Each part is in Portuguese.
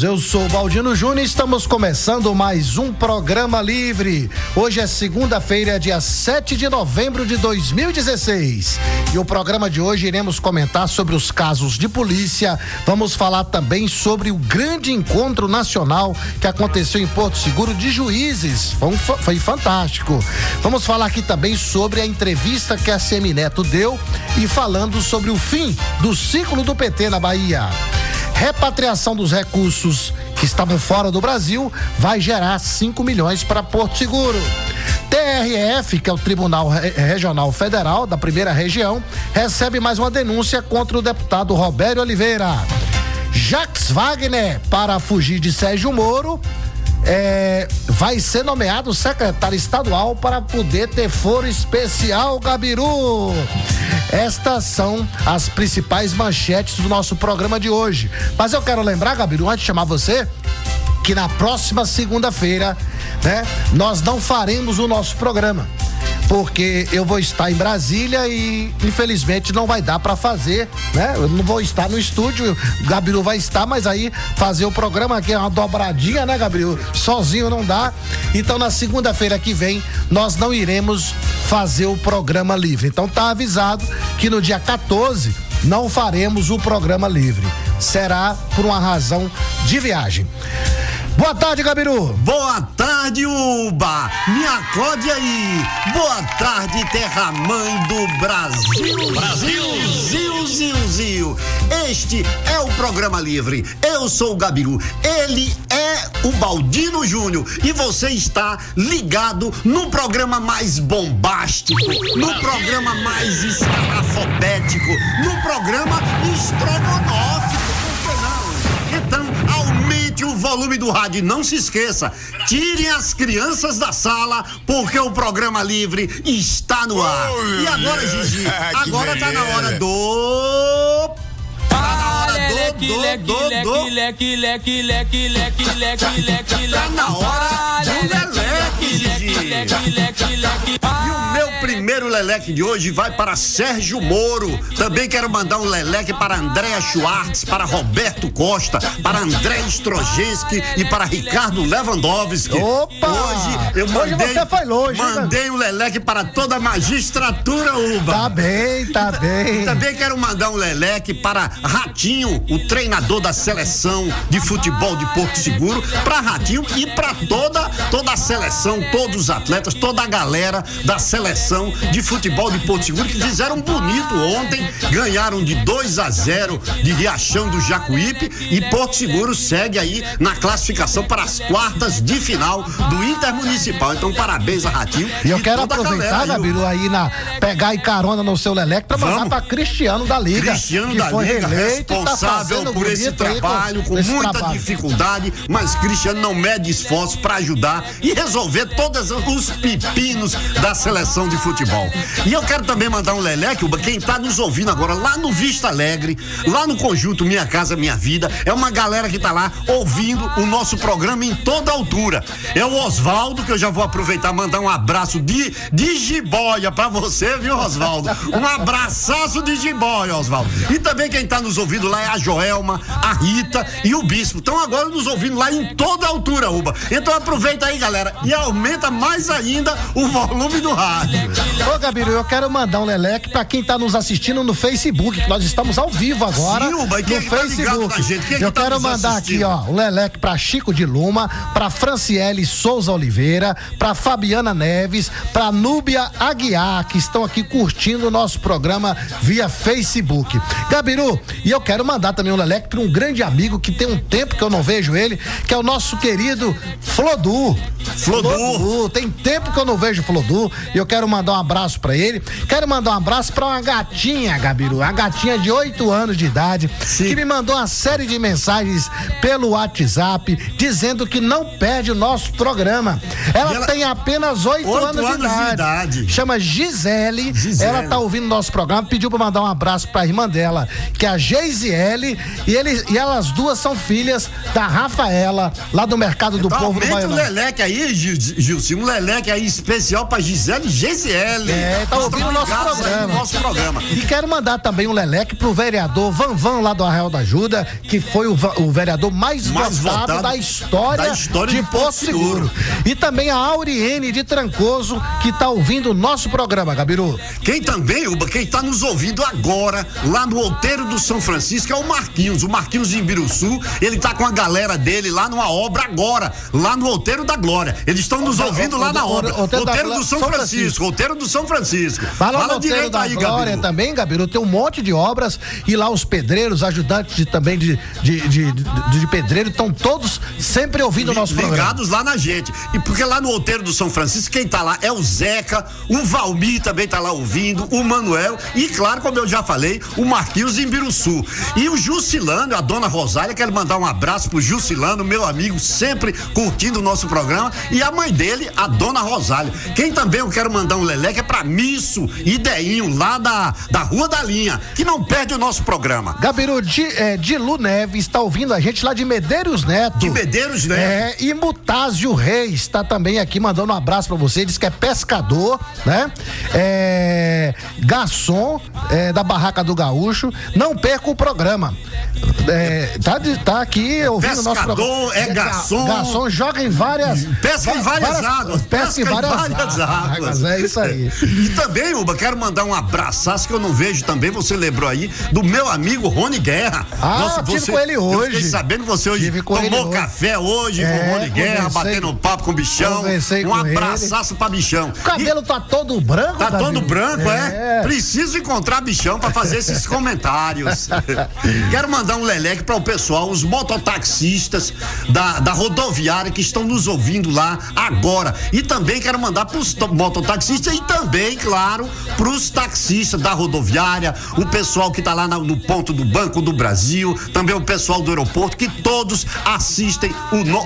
amigos, eu sou o Baldino Júnior e estamos começando mais um programa livre. Hoje é segunda-feira, dia 7 de novembro de 2016. E o programa de hoje iremos comentar sobre os casos de polícia, vamos falar também sobre o grande encontro nacional que aconteceu em Porto Seguro de juízes, foi fantástico. Vamos falar aqui também sobre a entrevista que a Semineto deu e falando sobre o fim do ciclo do PT na Bahia. Repatriação dos recursos que estavam fora do Brasil vai gerar 5 milhões para Porto Seguro. TRF, que é o Tribunal Regional Federal da Primeira Região, recebe mais uma denúncia contra o deputado Robério Oliveira. Jacques Wagner, para fugir de Sérgio Moro, vai ser nomeado secretário estadual para poder ter foro especial, Gabiru. Estas são as principais manchetes do nosso programa de hoje. Mas eu quero lembrar, Gabiru, antes de chamar você, que na próxima segunda-feira, nós não faremos o nosso programa, porque eu vou estar em Brasília e infelizmente não vai dar para fazer, eu não vou estar no estúdio, o Gabiru vai estar, mas aí fazer o programa aqui é uma dobradinha, Gabiru? Sozinho não dá. Então na segunda-feira que vem nós não iremos fazer o programa livre. Então tá avisado que no dia 14 não faremos o programa livre. Será por uma razão de viagem. Boa tarde, Gabiru. Boa tarde, Uba. Me acorde aí. Boa tarde, terra-mãe do Brasil. Zil. Este é o programa livre. Eu sou o Gabiru. Ele é o Baldino Júnior. E você está ligado no programa mais bombástico, no programa mais escarafobético, no programa estrogonófico. Então, aumente o volume do rádio. Não se esqueça, tirem as crianças da sala, porque o programa livre está no ar. E agora, Gigi, agora tá na hora do... Tá na hora do leleque, Gigi. E o meu primeiro leleque de hoje vai para Sérgio Moro. Também quero mandar um leleque para Andréa Schwartz, para Roberto Costa, para André Strojenski e para Ricardo Lewandowski. Opa! Hoje você foi longe, mandei um leleque para toda a magistratura, Uba. Tá bem. E também quero mandar um leleque para Ratinho, o treinador da seleção de futebol de Porto Seguro, para Ratinho e para toda a seleção, todos os atletas, toda a galera da seleção de futebol de Porto Seguro, que fizeram bonito ontem, ganharam de 2-0 de Riachão do Jacuípe, e Porto Seguro segue aí na classificação para as quartas de final do Intermunicipal. Então parabéns a Ratinho. E eu quero aproveitar, Gabiru, aí pegar e carona no seu leleque para mandar para Cristiano da Liga, Cristiano que da foi Liga, reeleito, responsável por esse trabalho, com muita dificuldade, mas Cristiano não mede esforço para ajudar e resolver todos os pepinos da seleção de futebol. E eu quero também mandar um leleque, quem tá nos ouvindo agora lá no Vista Alegre, lá no Conjunto Minha Casa Minha Vida, é uma galera que tá lá ouvindo o nosso programa em toda altura. É o Osvaldo, que eu já vou aproveitar e mandar um abraço de jiboia pra você, viu, Osvaldo? Um abraçaço de jiboia, Osvaldo. E também quem tá nos ouvindo lá é a Joelma, a Rita e o Bispo. Estão agora nos ouvindo lá em toda altura, Uba. Então aproveita aí, galera, e aumenta mais ainda o volume do rádio. Ô, Gabiru, eu quero mandar um leleque pra quem tá nos assistindo no Facebook, que nós estamos ao vivo agora. Sim, Uba, e quem no Facebook. Eu quero mandar aqui, um leleque pra Chico de Luma, pra Franciele Souza Oliveira, pra Fabiana Neves, pra Núbia Aguiar, que estão aqui curtindo o nosso programa via Facebook. Gabiru, e eu quero mandar também um leleque para um grande amigo que tem um tempo que eu não vejo ele, que é o nosso querido Flodu. Tem tempo que eu não vejo Flodu, e eu quero mandar um abraço para ele. Quero mandar um abraço para uma gatinha, Gabiru, uma gatinha de 8 anos de idade, sim, que me mandou uma série de mensagens pelo WhatsApp dizendo que não perde o nosso programa. Ela tem apenas 8 anos de idade. Chama Gisele. Ela tá ouvindo nosso programa, pediu para mandar um abraço para a irmã dela, que é a Geisiele, e elas duas são filhas da Rafaela, lá do Mercado do Povo do Baiano. Um leleque aí, Gilson, um leleque aí especial pra Gisele Franciele. Tá ouvindo o nosso programa. E quero mandar também um leleque pro vereador Vanvan lá do Arraial da Ajuda, que foi o vereador mais votado da história de Porto Seguro. E também a Auriene de Trancoso, que tá ouvindo o nosso programa, Gabiru. Quem tá nos ouvindo agora, lá no Outeiro do São Francisco, é o Marquinhos de Imbiruçu. Ele tá com a galera dele lá numa obra agora, lá no Outeiro da Glória. Eles estão nos ouvindo lá na obra. Outeiro do São Francisco. Outeiro do São Francisco. Fala direito aí, Glória também, Gabiru, tem um monte de obras e lá os pedreiros, ajudantes também de pedreiro, estão todos sempre ouvindo o nosso programa. Ligados lá na gente. E porque lá no Outeiro do São Francisco, quem tá lá é o Zeca, o Valmir também tá lá ouvindo, o Manuel e, claro, como eu já falei, o Marquinhos de Imbiruçu. E o Jusilano, a dona Rosália, quero mandar um abraço pro Jusilano, meu amigo, sempre curtindo o nosso programa, e a mãe dele, a dona Rosália. Quem também eu quero mandar um leleque é pra Misso e Deinho, lá da Rua da Linha, que não perde o nosso programa. Gabiru, Dilu Neves está ouvindo a gente lá de Medeiros Neto. E Mutázio Reis está também aqui mandando um abraço pra você, diz que é pescador, né? Garçom da Barraca do Gaúcho, não perca o programa. Tá aqui ouvindo o nosso programa. Garçom. Garçom joga em várias. Pesca em várias águas. Pesca em várias águas. É isso aí. E também, Uba, quero mandar um abraçaço que eu não vejo também, você lembrou aí, do meu amigo Rony Guerra. Tive com ele hoje. Eu fiquei sabendo que você hoje tomou café hoje com o Rony Guerra, batendo papo com o bichão. Um abraçaço pra bichão. O cabelo tá todo branco, Tá todo branco, Preciso encontrar bichão pra fazer esses comentários. Quero mandar um leleque para o pessoal, os mototaxistas da rodoviária que estão nos ouvindo lá agora. E também quero mandar para os mototaxistas e também, claro, para os taxistas da rodoviária, o pessoal que está lá no ponto do Banco do Brasil, também o pessoal do aeroporto, que todos assistem,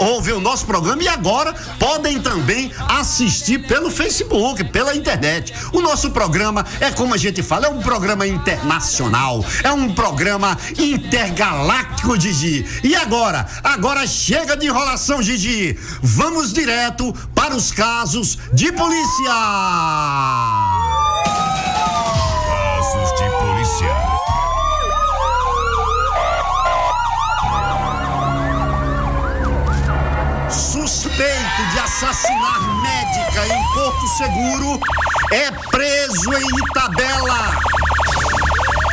ouvem o nosso programa e agora podem também assistir pelo Facebook, pela internet. O nosso programa é, como a gente fala, é um programa internacional, é um programa intergaláctico, Gigi. E agora chega de enrolação, Gigi. Vamos direto para os casos de polícia. Casos de polícia. Suspeito de assassinar médica em Porto Seguro é preso em Itabela.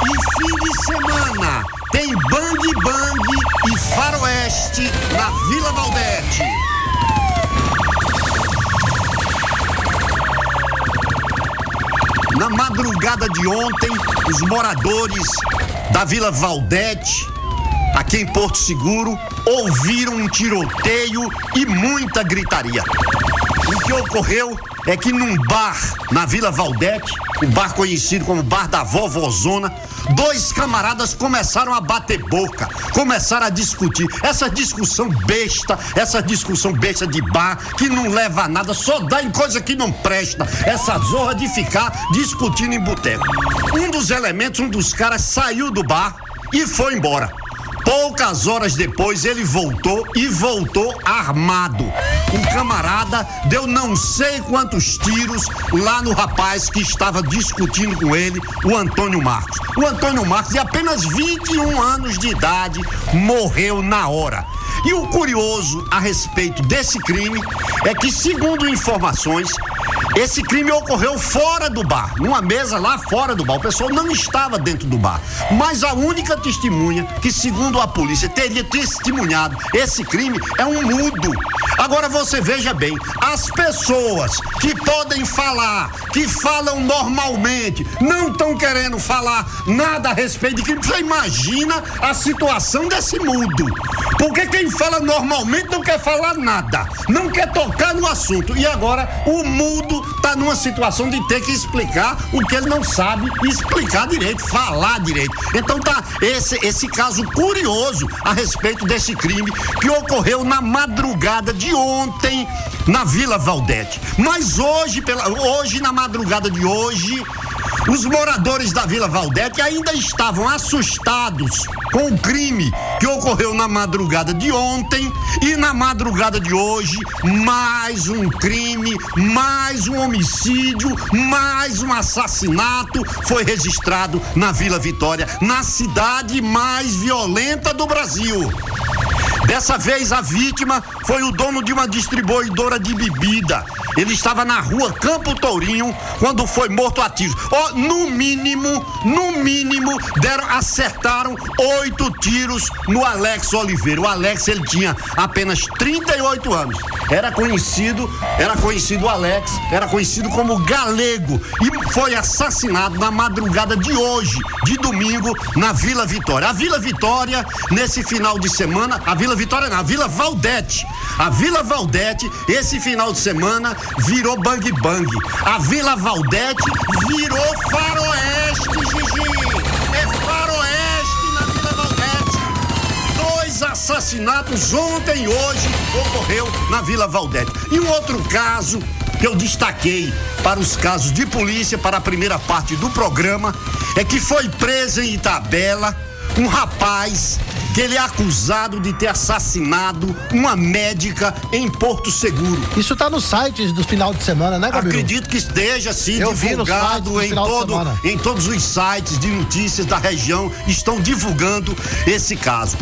E fim de semana tem Bang Bang e Faroeste na Vila Valdete. Na madrugada de ontem, os moradores da Vila Valdete, aqui em Porto Seguro, ouviram um tiroteio e muita gritaria. O que ocorreu é que num bar na Vila Valdete, um bar conhecido como Bar da Vovozona, dois camaradas começaram a bater boca, começaram a discutir. Essa discussão besta de bar, que não leva a nada, só dá em coisa que não presta. Essa zorra de ficar discutindo em boteco. Um dos elementos, um dos caras saiu do bar e foi embora. Poucas horas depois ele voltou armado. O camarada deu não sei quantos tiros lá no rapaz que estava discutindo com ele, o Antônio Marcos. O Antônio Marcos, de apenas 21 anos de idade, morreu na hora. E o curioso a respeito desse crime é que, segundo informações, esse crime ocorreu fora do bar, numa mesa lá fora do bar. O pessoal não estava dentro do bar. Mas a única testemunha que, segundo a polícia, teria testemunhado esse crime é um mudo. Agora você veja bem, as pessoas que podem falar, que falam normalmente, não estão querendo falar nada a respeito de crime. Você imagina a situação desse mudo. Porque quem fala normalmente não quer falar nada, não quer tocar no assunto. E agora o mudo tá numa situação de ter que explicar o que ele não sabe explicar direito, falar direito. Então tá esse caso curioso a respeito desse crime que ocorreu na madrugada de ontem na Vila Valdete. Mas hoje na madrugada de hoje, Os moradores da Vila Valdete ainda estavam assustados com o crime que ocorreu na madrugada de ontem e na madrugada de hoje, mais um crime, mais um homicídio, mais um assassinato foi registrado na Vila Vitória, na cidade mais violenta do Brasil. Dessa vez a vítima foi o dono de uma distribuidora de bebida. Ele estava na rua Campo Tourinho quando foi morto a tiros. No mínimo, acertaram 8 tiros no Alex Oliveira. O Alex, ele tinha apenas 38 anos. Era conhecido o Alex, era conhecido como Galego e foi assassinado na madrugada de hoje, de domingo, na Vila Vitória. A Vila Vitória, nesse final de semana, a Vila Valdete. A Vila Valdete, esse final de semana, virou bang bang. A Vila Valdete virou faroeste, Gigi. É faroeste na Vila Valdete. 2 assassinatos ontem e hoje ocorreu na Vila Valdete. E um outro caso que eu destaquei para os casos de polícia, para a primeira parte do programa, é que foi preso em Itabela um rapaz que ele é acusado de ter assassinado uma médica em Porto Seguro. Isso tá no site do final de semana, né, Gabriel? Acredito que esteja sim divulgado em todos os sites de notícias da região, estão divulgando esse caso.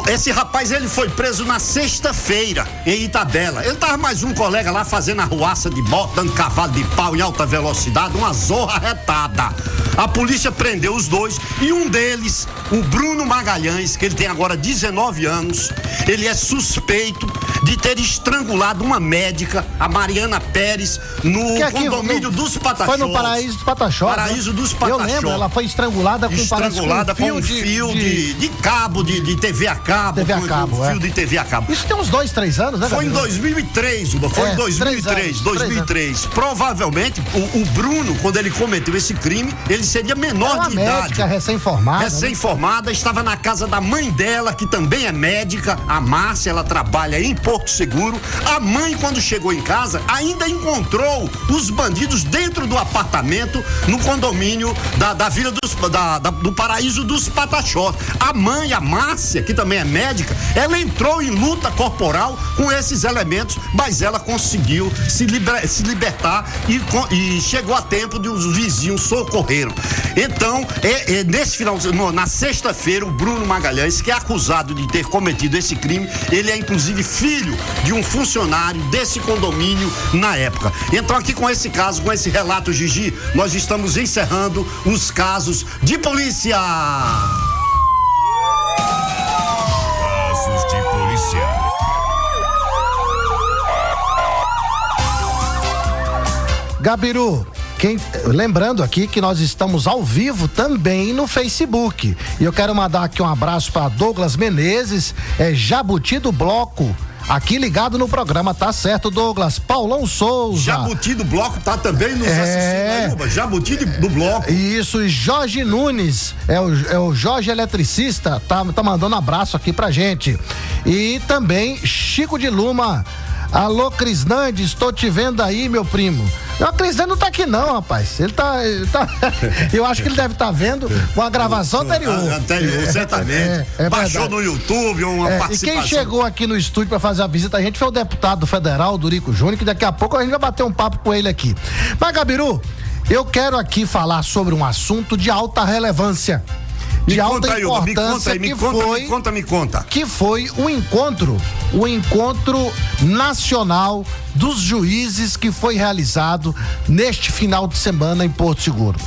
Esse rapaz, ele foi preso na sexta-feira em Itabela. Ele tava mais um colega lá fazendo arruaça de moto, dando cavalo de pau em alta velocidade, uma zorra retada. A polícia prendeu os dois e um deles, o Bruno Magalhães, que ele tem agora 19 anos, ele é suspeito de ter estrangulado uma médica, a Mariana Pérez, no condomínio dos Pataxós. Foi no Paraíso dos Pataxós. Paraíso dos Pataxós. Eu lembro, ela foi estrangulada com um fio de cabo, de TV a cabo. TV a cabo, fio de TV a cabo. Isso tem uns 2, 3 anos, né? Foi em 2003, Uba. Foi em 2003. Provavelmente, o Bruno, quando ele cometeu esse crime, ele seria menor de idade. Médica, recém-formada. Recém-formada, estava na casa da mãe dela, que também é médica, a Márcia, ela trabalha em Porto Seguro. A mãe, quando chegou em casa, ainda encontrou os bandidos dentro do apartamento, no condomínio da Vila do Paraíso dos Pataxós. A mãe, a Márcia, que também é médica, ela entrou em luta corporal com esses elementos, mas ela conseguiu se libertar e chegou a tempo de os vizinhos socorreram. Então, nesse final, na sexta-feira, o Bruno Magalhães, que é acusado de ter cometido esse crime, ele é inclusive filho de um funcionário desse condomínio na época. Então, aqui com esse caso, com esse relato, Gigi, nós estamos encerrando os casos de polícia. Casos de polícia. Gabiru, lembrando aqui que nós estamos ao vivo também no Facebook. E eu quero mandar aqui um abraço para Douglas Menezes, Jabuti do Bloco, aqui ligado no programa, tá certo, Douglas? Paulão Souza. Jabuti do Bloco tá também nos assistindo aí, Jabuti do Bloco. Isso, e Jorge Nunes, é o Jorge Eletricista, tá mandando abraço aqui pra gente. E também Chico de Luma. Alô, Crisnande, estou te vendo aí, meu primo. O Crisnande não tá aqui não, rapaz. Ele tá eu acho que ele deve estar vendo uma gravação anterior. Certamente. Baixou no YouTube uma participação. E quem chegou aqui no estúdio para fazer a visita a gente foi o deputado federal, Durico Júnior, que daqui a pouco a gente vai bater um papo com ele aqui. Mas, Gabiru, eu quero aqui falar sobre um assunto de alta relevância. De alta importância, me conta. Que foi o encontro nacional dos juízes que foi realizado neste final de semana em Porto Seguro.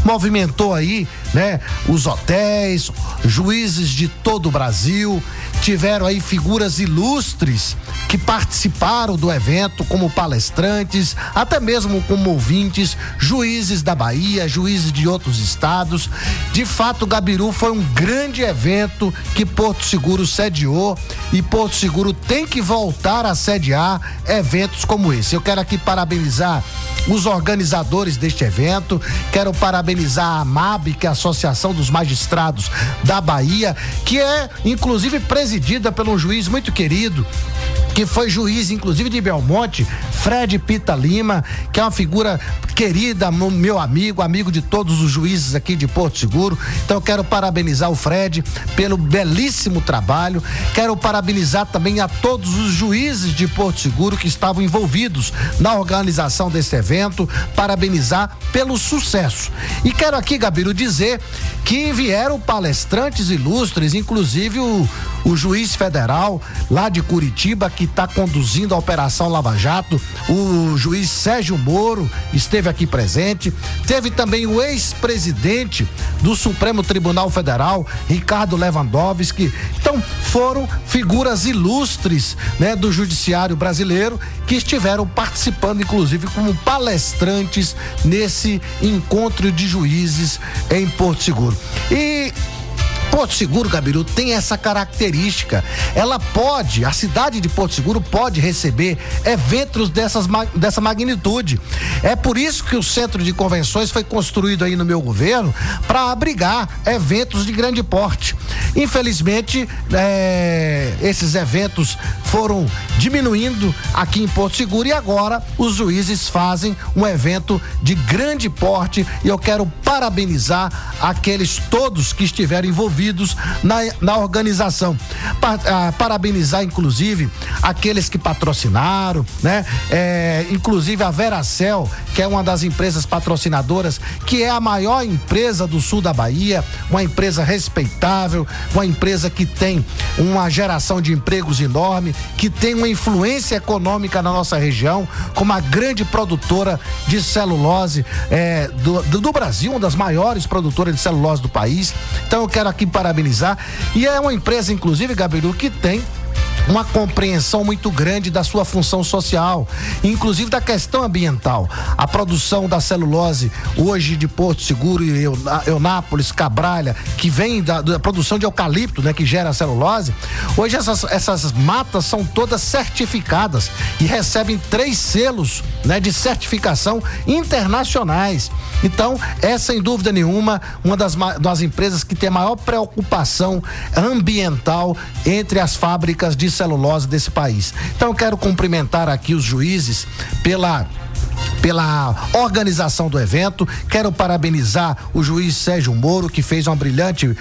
Movimentou aí, né, os hotéis, juízes de todo o Brasil, tiveram aí figuras ilustres que participaram do evento como palestrantes, até mesmo como ouvintes, juízes da Bahia, juízes de outros estados. De fato, Gabiru, foi um grande evento que Porto Seguro sediou e Porto Seguro tem que voltar a sediar eventos como esse. Eu quero aqui parabenizar os organizadores deste evento, quero parabenizar a AMAB, que é a Associação dos Magistrados da Bahia, que é inclusive presidida por um juiz muito querido, que foi juiz inclusive de Belmonte, Fred Pita Lima, que é uma figura querida, meu amigo de todos os juízes aqui de Porto Seguro. Então eu quero parabenizar o Fred pelo belíssimo trabalho. Quero parabenizar também a todos os juízes de Porto Seguro que estavam envolvidos na organização desse evento, parabenizar pelo sucesso. E quero aqui, Gabiru, dizer que vieram palestrantes ilustres, inclusive o juiz federal lá de Curitiba, que está conduzindo a Operação Lava Jato, o juiz Sérgio Moro esteve aqui presente. Teve também o ex-presidente do Supremo Tribunal Federal, Ricardo Lewandowski. Então, foram figuras ilustres, né, do judiciário brasileiro que estiveram participando, inclusive, como palestrantes nesse encontro de juízes em Porto Seguro. E Porto Seguro, Gabiru, tem essa característica. A cidade de Porto Seguro pode receber eventos dessa magnitude. É por isso que o centro de convenções foi construído aí no meu governo para abrigar eventos de grande porte. Infelizmente, esses eventos foram diminuindo aqui em Porto Seguro e agora os juízes fazem um evento de grande porte e eu quero parabenizar aqueles todos que estiveram envolvidos na organização. Parabenizar, inclusive, aqueles que patrocinaram, né? Inclusive a Veracel, que é uma das empresas patrocinadoras, que é a maior empresa do sul da Bahia, uma empresa respeitável, uma empresa que tem uma geração de empregos enorme, que tem uma influência econômica na nossa região, como a grande produtora de celulose do Brasil, uma das maiores produtoras de celulose do país. Então eu quero aqui parabenizar, e é uma empresa, inclusive, Gabiru, que tem uma compreensão muito grande da sua função social, inclusive da questão ambiental. A produção da celulose hoje de Porto Seguro e Eunápolis, Cabralha, que vem da produção de eucalipto, né, que gera a celulose. Hoje essas matas são todas certificadas e recebem 3 selos, né, de certificação internacionais. Então, é sem dúvida nenhuma uma das empresas que tem a maior preocupação ambiental entre as fábricas de celulose desse país. Então eu quero cumprimentar aqui os juízes pela organização do evento. Quero parabenizar o juiz Sérgio Moro, que fez uma brilhante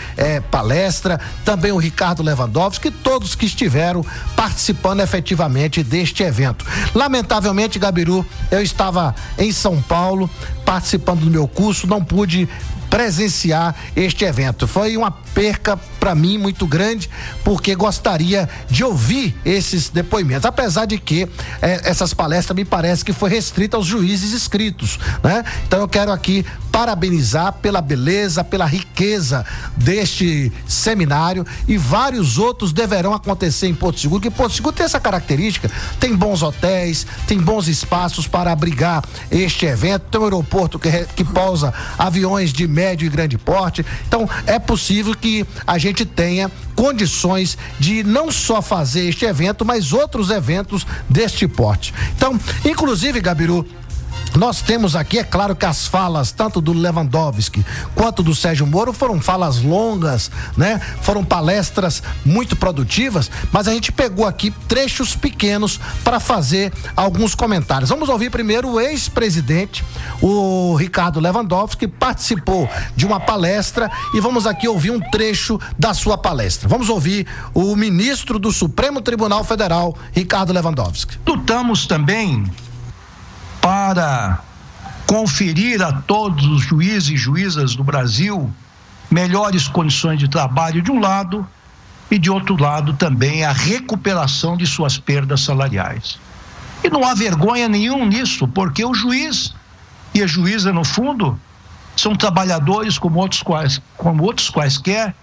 palestra, também o Ricardo Lewandowski, todos que estiveram participando efetivamente deste evento. Lamentavelmente, Gabiru, eu estava em São Paulo participando do meu curso, não pude presenciar este evento. Foi uma perca para mim muito grande, porque gostaria de ouvir esses depoimentos, apesar de que essas palestras me parece que foi restrita aos juízes inscritos, né? Então eu quero aqui parabenizar pela beleza, pela riqueza deste seminário, e vários outros deverão acontecer em Porto Seguro, que Porto Seguro tem essa característica, tem bons hotéis, tem bons espaços para abrigar este evento, tem um aeroporto que pousa aviões de médio e grande porte. Então é possível que a gente tenha condições de não só fazer este evento, mas outros eventos deste porte. Então, inclusive, Gabiru, nós temos aqui, é claro que as falas tanto do Lewandowski quanto do Sérgio Moro foram falas longas, né? Foram palestras muito produtivas, mas a gente pegou aqui trechos pequenos para fazer alguns comentários. Vamos ouvir primeiro o ex-presidente, o Ricardo Lewandowski, que participou de uma palestra, e vamos aqui ouvir um trecho da sua palestra. Vamos ouvir o ministro do Supremo Tribunal Federal, Ricardo Lewandowski. Lutamos também para conferir a todos os juízes e juízas do Brasil melhores condições de trabalho de um lado, e de outro lado também a recuperação de suas perdas salariais. E não há vergonha nenhuma nisso, porque o juiz e a juíza, no fundo, são trabalhadores como outros quaisquer,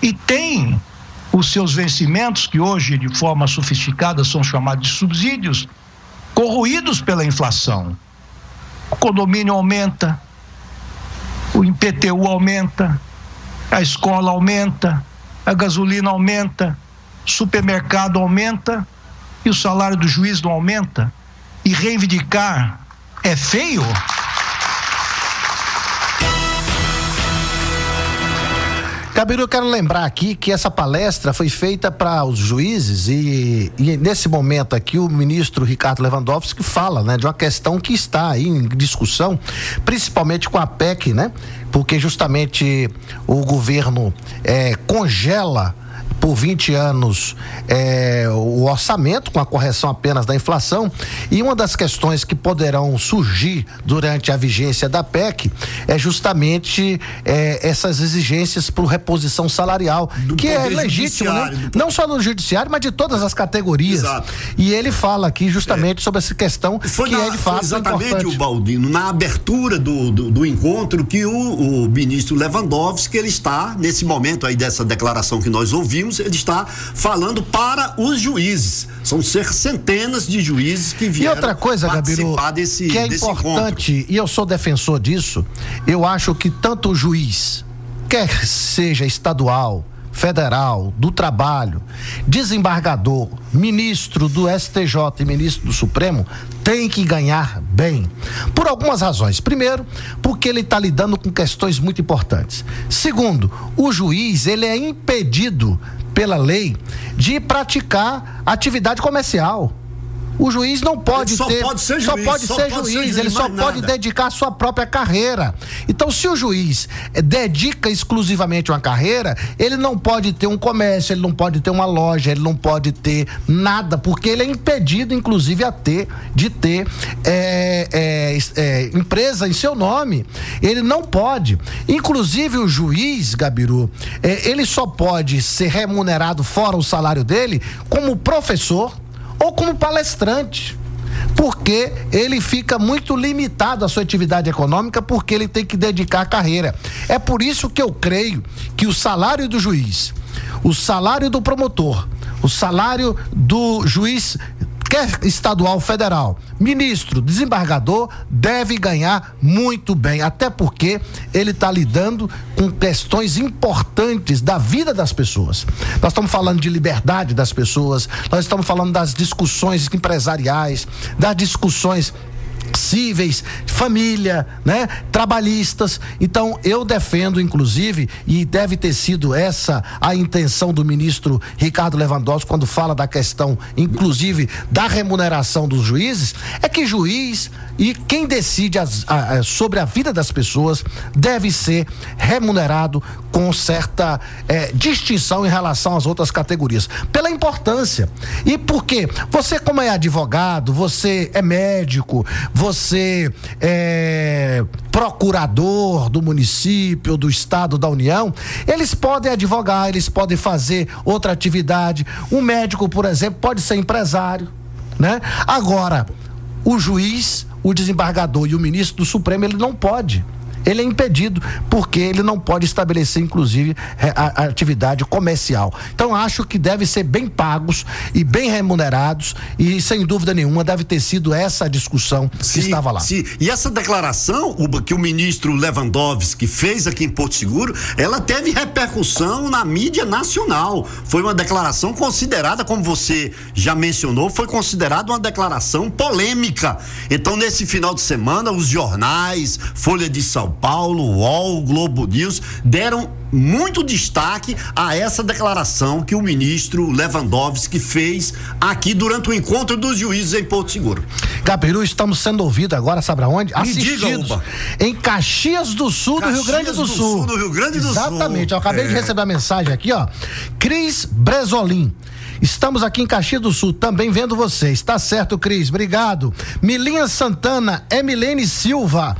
e têm os seus vencimentos, que hoje de forma sofisticada são chamados de subsídios, corroídos pela inflação. O condomínio aumenta, o IPTU aumenta, a escola aumenta, a gasolina aumenta, o supermercado aumenta e o salário do juiz não aumenta. E reivindicar é feio? Gabiru, eu quero lembrar aqui que essa palestra foi feita para os juízes e nesse momento aqui o ministro Ricardo Lewandowski fala, né, de uma questão que está aí em discussão, principalmente com a PEC, né? Porque justamente o governo congela por 20 anos o orçamento, com a correção apenas da inflação, e uma das questões que poderão surgir durante a vigência da PEC é justamente essas exigências por reposição salarial, que é legítimo, né? Não só no judiciário, mas de todas as categorias. Exato. E ele fala aqui justamente sobre essa questão de fato foi exatamente, o Baldino, na abertura do encontro que o ministro Lewandowski, ele está, nesse momento aí dessa declaração que nós ouvimos, ele está falando para os juízes. São centenas de juízes que vieram participar desse que é importante encontro. E eu sou defensor disso. Eu acho que tanto o juiz, quer seja estadual, federal, do trabalho, desembargador, ministro do STJ e ministro do Supremo, tem que ganhar bem, por algumas razões. Primeiro, porque ele está lidando com questões muito importantes. Segundo, o juiz, ele é impedido pela lei de praticar atividade comercial. O juiz não pode só pode ser juiz, ele só pode dedicar a sua própria carreira. Então, se o juiz dedica exclusivamente uma carreira, ele não pode ter um comércio, ele não pode ter uma loja, ele não pode ter nada, porque ele é impedido, inclusive, de ter empresa em seu nome. Ele não pode. Inclusive, o juiz, Gabiru, ele só pode ser remunerado fora o salário dele como professor ou como palestrante, porque ele fica muito limitado à sua atividade econômica, porque ele tem que dedicar a carreira. É por isso que eu creio que o salário do juiz, o salário do promotor, o salário do juiz, quer estadual, federal, ministro, desembargador, deve ganhar muito bem, até porque ele está lidando com questões importantes da vida das pessoas. Nós estamos falando de liberdade das pessoas, nós estamos falando das discussões empresariais, das discussões cíveis, família, né? Trabalhistas. Então, eu defendo, inclusive, e deve ter sido essa a intenção do ministro Ricardo Lewandowski quando fala da questão, inclusive, da remuneração dos juízes, é que juiz e quem decide sobre a vida das pessoas deve ser remunerado com certa distinção em relação às outras categorias, pela importância. E por quê? Você, como é advogado, você é médico, você é procurador do município, do estado, da União, eles podem advogar, eles podem fazer outra atividade. Um médico, por exemplo, pode ser empresário, né? Agora, o juiz, o desembargador e o ministro do Supremo, ele não pode. Ele é impedido, porque ele não pode estabelecer, inclusive, a atividade comercial. Então, acho que devem ser bem pagos e bem remunerados, e, sem dúvida nenhuma, deve ter sido essa a discussão que estava lá. Sim. E essa declaração, que o ministro Lewandowski fez aqui em Porto Seguro, ela teve repercussão na mídia nacional. Foi uma declaração considerada, como você já mencionou, foi considerada uma declaração polêmica. Então, nesse final de semana, os jornais, Folha de São Paulo, UOL, Globo News, deram muito destaque a essa declaração que o ministro Lewandowski fez aqui durante o encontro dos juízes em Porto Seguro. Gabiru, estamos sendo ouvidos agora, sabe aonde? Assistidos em Caxias do Sul, do Rio Grande do Sul. Exatamente, eu acabei de receber a mensagem aqui, ó. Cris Bresolim. Estamos aqui em Caxias do Sul, também vendo vocês. Tá certo, Cris, obrigado. Milinha Santana, Emilene Silva,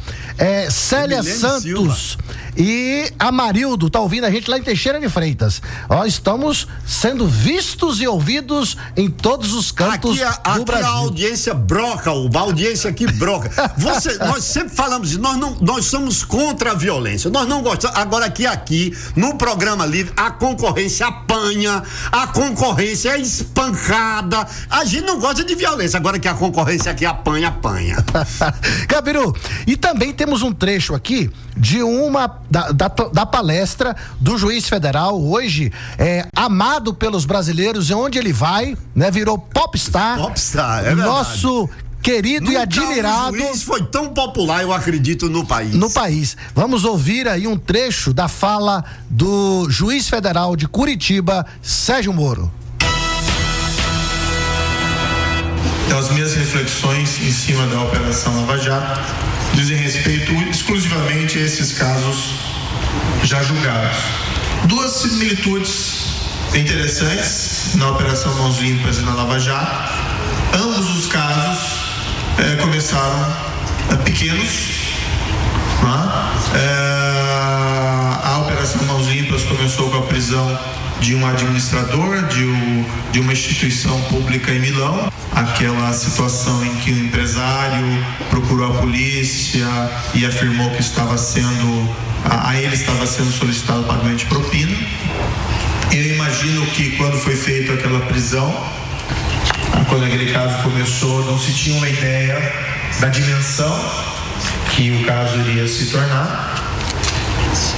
Célia Santos e Amarildo, tá ouvindo a gente lá em Teixeira de Freitas. Ó, estamos sendo vistos e ouvidos em todos os cantos do Brasil. A audiência broca, a audiência aqui broca. Nós sempre falamos isso, nós somos contra a violência, nós não gostamos. Agora aqui, no programa livre, a concorrência apanha, a concorrência é espancada, a gente não gosta de violência, agora que a concorrência aqui apanha. Gabiru, e também temos um trecho aqui de da palestra do juiz federal, hoje amado pelos brasileiros, e onde ele vai, né, virou popstar, é nosso querido e admirado. O juiz foi tão popular, eu acredito, no país. Vamos ouvir aí um trecho da fala do juiz federal de Curitiba, Sérgio Moro. Então, as minhas reflexões em cima da Operação Lava Jato dizem respeito exclusivamente a esses casos já julgados. Duas similitudes interessantes na Operação Mãos Limpas e na Lava Jato. Ambos os casos começaram pequenos. A Operação Mãos Limpas começou com a prisão de um administrador de uma instituição pública em Milão, aquela situação em que o empresário procurou a polícia e afirmou que a ele estava sendo solicitado pagamento de propina. Eu imagino que quando foi feita aquela prisão, quando aquele caso começou, não se tinha uma ideia da dimensão que o caso iria se tornar.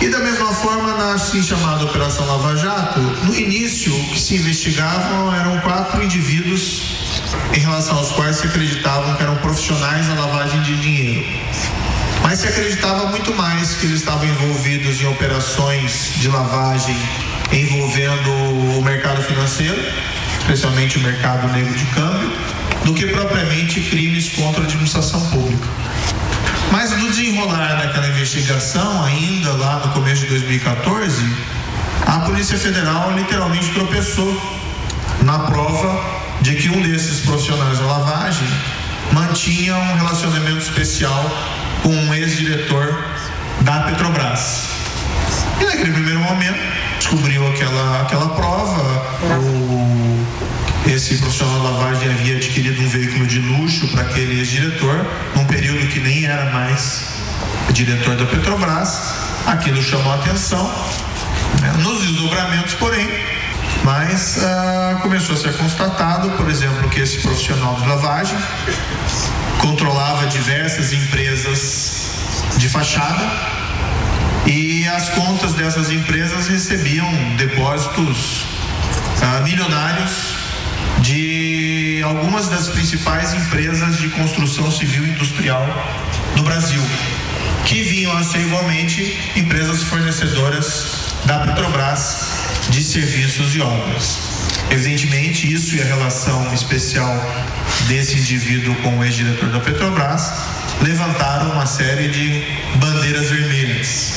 E da mesma forma, na assim chamada Operação Lava Jato, no início, o que se investigavam eram 4 indivíduos em relação aos quais se acreditavam que eram profissionais na lavagem de dinheiro. Mas se acreditava muito mais que eles estavam envolvidos em operações de lavagem envolvendo o mercado financeiro, especialmente o mercado negro de câmbio, do que propriamente crimes contra a administração pública. Mas no desenrolar daquela investigação, ainda lá no começo de 2014, a Polícia Federal literalmente tropeçou na prova de que um desses profissionais da lavagem mantinha um relacionamento especial com um ex-diretor da Petrobras. E naquele primeiro momento, descobriu aquela prova, esse profissional da lavagem havia adquirido um veículo de luxo para aquele ex-diretor, num período que nem era mais diretor da Petrobras. Aquilo chamou a atenção, nos desdobramentos, porém, mas começou a ser constatado, por exemplo, que esse profissional de lavagem controlava diversas empresas de fachada e as contas dessas empresas recebiam depósitos milionários de algumas das principais empresas de construção civil e industrial do Brasil, que vinham a ser igualmente empresas fornecedoras da Petrobras de serviços e obras. Evidentemente, isso e a relação especial desse indivíduo com o ex-diretor da Petrobras levantaram uma série de bandeiras vermelhas.